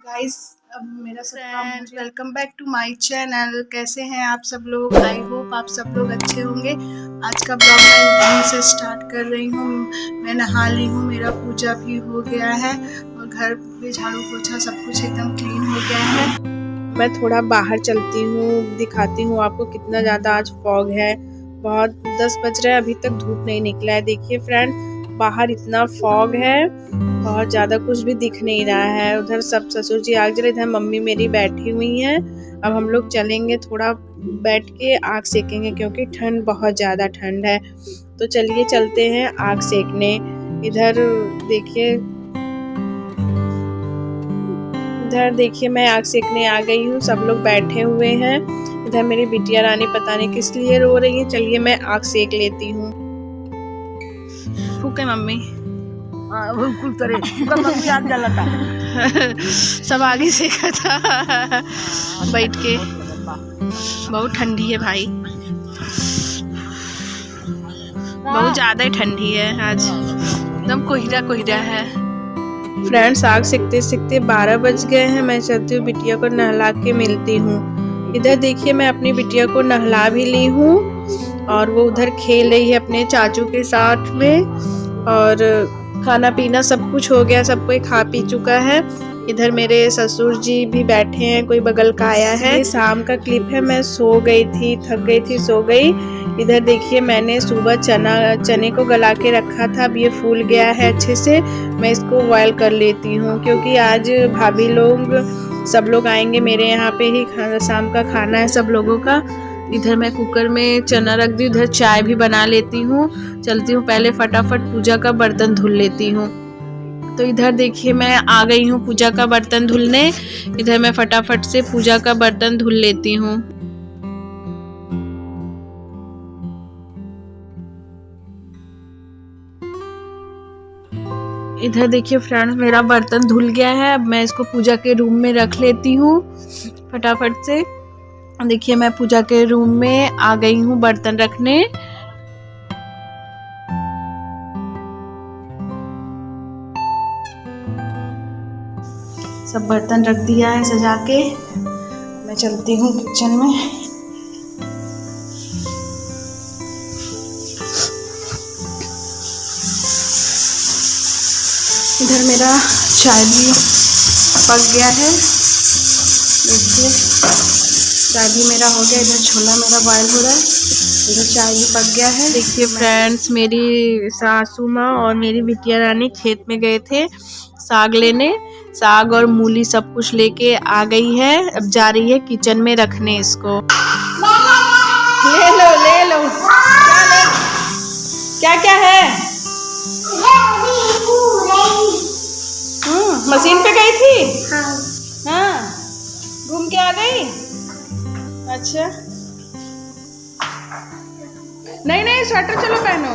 Guys अब मेरा सब काम हो गया। Welcome back to my channel. कैसे हैं आप सब लोग? आई होप आप सब लोग अच्छे होंगे। आज का ब्लॉग मैं यहीं से स्टार्ट कर रही हूँ। मैं नहा ली हूँ, मेरा पूजा भी हो गया है और घर पे झाड़ू पोछा सब कुछ एकदम क्लीन हो गया है। मैं थोड़ा बाहर चलती हूँ, दिखाती हूँ आपको कितना ज़्यादा आज फॉग है। बहुत 10 बज रहे हैं, अभी तक धूप नहीं निकला है। देखिए फ्रेंड, बाहर इतना फॉग है, बहुत ज़्यादा कुछ भी दिख नहीं रहा है। उधर सब ससुर जी आग जले, इधर मम्मी मेरी बैठी हुई हैं। अब हम लोग चलेंगे, थोड़ा बैठ के आग सेकेंगे क्योंकि ठंड, बहुत ज़्यादा ठंड है। तो चलिए चलते हैं आग सेकने। इधर देखिए मैं आग सेकने आ गई हूँ, सब लोग बैठे हुए हैं। इधर मेरी बिटिया रानी पता नहीं किस लिए रो रही है। चलिए मैं आग सेक लेती हूँ। फूके मम्मी सब आगे सेका था बैठ के। बहुत ठंडी है भाई, बहुत ज्यादा ही ठंडी है आज, एकदम कोहरा कोहरा है। फ्रेंड्स आग सेकते सेकते 12 बज गए हैं। मैं चलती हूँ, बिटिया को नहला के मिलती हूँ। इधर देखिए मैं अपनी बिटिया को नहला भी ली हूँ और वो उधर खेल रही है अपने चाचू के साथ में। और खाना पीना सब कुछ हो गया, सब कोई खा पी चुका है। इधर मेरे ससुर जी भी बैठे हैं, कोई बगल का आया है। ये शाम का क्लिप है, मैं सो गई थी, थक गई थी, सो गई। इधर देखिए मैंने सुबह चने को गला के रखा था, अब ये फूल गया है अच्छे से। मैं इसको बॉयल कर लेती हूँ क्योंकि आज भाभी लोग सब लोग आएंगे मेरे यहाँ पे ही, शाम का खाना है सब लोगों का। इधर मैं कुकर में चना रख दी, उधर चाय भी बना लेती हूँ। चलती हूँ पहले फटाफट पूजा का बर्तन धुल लेती हूँ। तो इधर देखिए मैं आ गई हूँ पूजा का बर्तन धुलने। इधर मैं फटाफट से पूजा का बर्तन धुल लेती हूँ। इधर देखिए फ्रेंड्स मेरा बर्तन धुल गया है। अब मैं इसको पूजा के रूम में रख लेती हूँ फटाफट से। देखिए मैं पूजा के रूम में आ गई हूँ बर्तन रखने। सब बर्तन रख दिया है सजा के। मैं चलती हूँ किचन में। इधर मेरा चाय भी पक गया है, देखिए चाय भी मेरा हो गया। इधर छोला मेरा बॉयल हो रहा है, इधर चाय भी पक गया है। देखिए फ्रेंड्स मेरी सासू माँ और मेरी बिटिया रानी खेत में गए थे साग लेने। साग और मूली सब कुछ लेके आ गई है, अब जा रही है किचन में रखने इसको। ले लो ले लो, क्या क्या है? मशीन पे गई थी? हाँ, घूम के आ गई। अच्छा नहीं नहीं, स्वेटर चलो पहनो।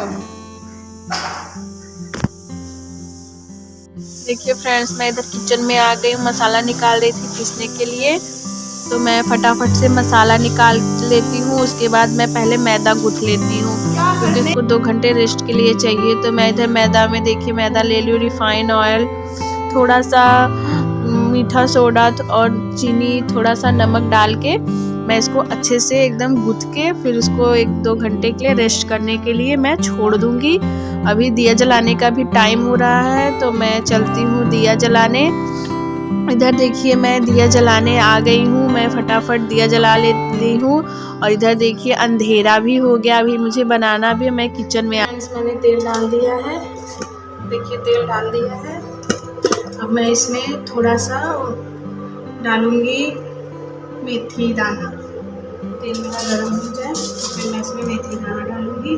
देखिए फ्रेंड्स मैं इधर किचन में आ गई हूँ, मसाला निकाल रही थी पीसने के लिए। तो मैं फटाफट से मसाला निकाल लेती हूँ। उसके बाद मैं पहले मैदा गूँथ लेती हूँ क्योंकि इसको 2 घंटे रेस्ट के लिए चाहिए। तो मैं इधर मैदा में देखिए मैदा ले ली, रिफाइंड ऑयल, थोड़ा सा मीठा सोडा और चीनी, थोड़ा सा नमक डाल के मैं इसको अच्छे से एकदम गूँथ के फिर इसको 1-2 घंटे के लिए रेस्ट करने के लिए मैं छोड़ दूँगी। अभी दिया जलाने का भी टाइम हो रहा है तो मैं चलती हूँ दिया जलाने। इधर देखिए मैं दिया जलाने आ गई हूँ, मैं फटाफट दिया जला लेती हूँ। और इधर देखिए अंधेरा भी हो गया, अभी मुझे बनाना भी है। मैं किचन में मैंने तेल डाल दिया है, देखिए तेल डाल दिया है। अब मैं इसमें थोड़ा सा डालूंगी मेथी दाना। तेल मेरा गर्म हो जाए तो फिर मैं इसमें मेथी दाना डालूंगी।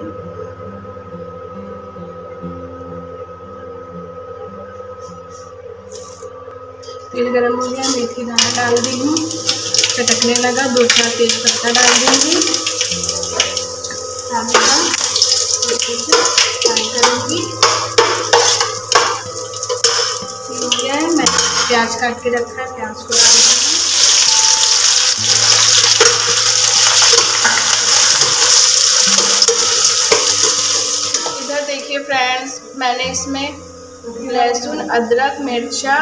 तेल गर्म हो गया, मेथी दाना डाल दी हूँ, चटकने लगा। 2-4 तेज पत्ता डाल दूँगी, फ्राई करूँगी। हो गया है, मैं प्याज काट के रखा है, प्याज को डाल दूँगी। इधर देखिए फ्रेंड्स मैंने इसमें लहसुन, अदरक, मिर्चा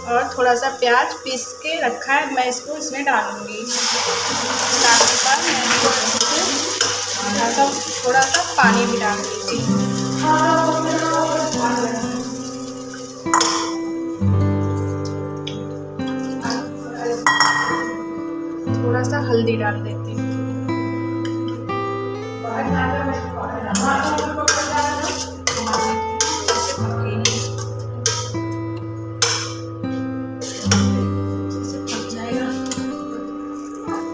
और थोड़ा सा प्याज पीस के रखा है, मैं इसको इसमें डालूंगी। डालने के बाद मैं थोड़ा सा पानी भी डाल दूँगी। थोड़ा सा हल्दी डाल देती हूँ।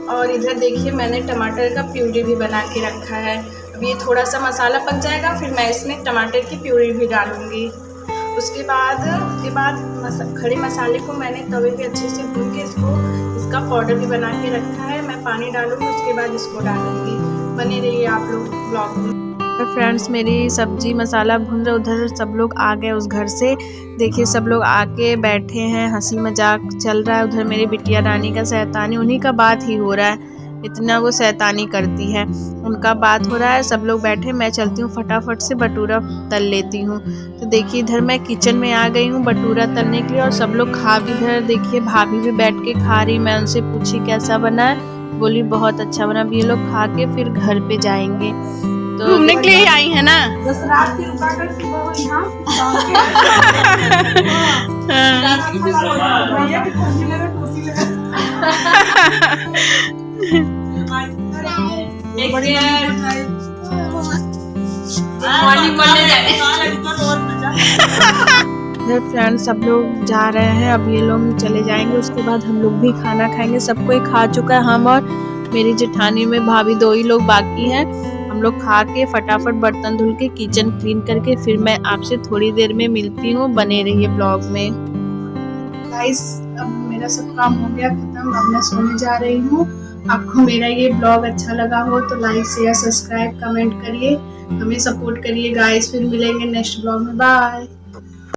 और इधर देखिए मैंने टमाटर का प्यूरी भी बना के रखा है। अब ये थोड़ा सा मसाला पक जाएगा, फिर मैं इसमें टमाटर की प्यूरी भी डालूंगी। उसके बाद खड़े मसाले को मैंने तवे पे अच्छे से भून के इसका पाउडर भी बना के रखा है। मैं पानी डालूंगी, उसके बाद इसको डालूंगी। बने रहिए आप लोग ब्लॉग में। फ्रेंड्स मेरी सब्जी मसाला भून रहा, उधर सब लोग आ गए उस घर से। देखिए सब लोग आके बैठे हैं, हंसी मजाक चल रहा है। उधर मेरी बिटिया रानी का शैतानी, उन्हीं का बात ही हो रहा है, इतना वो शैतानी करती है, उनका बात हो रहा है। सब लोग बैठे, मैं चलती हूँ फटाफट से बटूरा तल लेती हूँ। तो देखिए इधर मैं किचन में आ गई हूँ बटूरा तलने के लिए, और सब लोग खा भी, इधर देखिए भाभी भी बैठ के खा रही। मैं उनसे पूछी कैसा बना है, बोली बहुत अच्छा बना। अब ये लोग खा के फिर घर पे जाएंगे। तो घूमने के लिए आई है ना, 10 रात की रुका कर फ्रेंड्स सब लोग जा रहे हैं, अब ये लोग चले जाएंगे, उसके बाद हम लोग भी खाना खाएंगे। सब कोई खा चुका है, हम और मेरी जेठानी में भाभी 2 ही लोग बाकी हैं। हम लोग खा के फटाफट बर्तन धुल के किचन क्लीन करके फिर मैं आपसे थोड़ी देर में मिलती हूँ। बने रहिए ब्लॉग में। गाइस अब मेरा सब काम हो गया खत्म, अब मैं सोने जा रही हूँ। आपको मेरा ये ब्लॉग अच्छा लगा हो तो लाइक शेयर सब्सक्राइब कमेंट करिए, हमें सपोर्ट करिए गाइस। फिर मिलेंगे नेक्स्ट ब्लॉग में, बाय।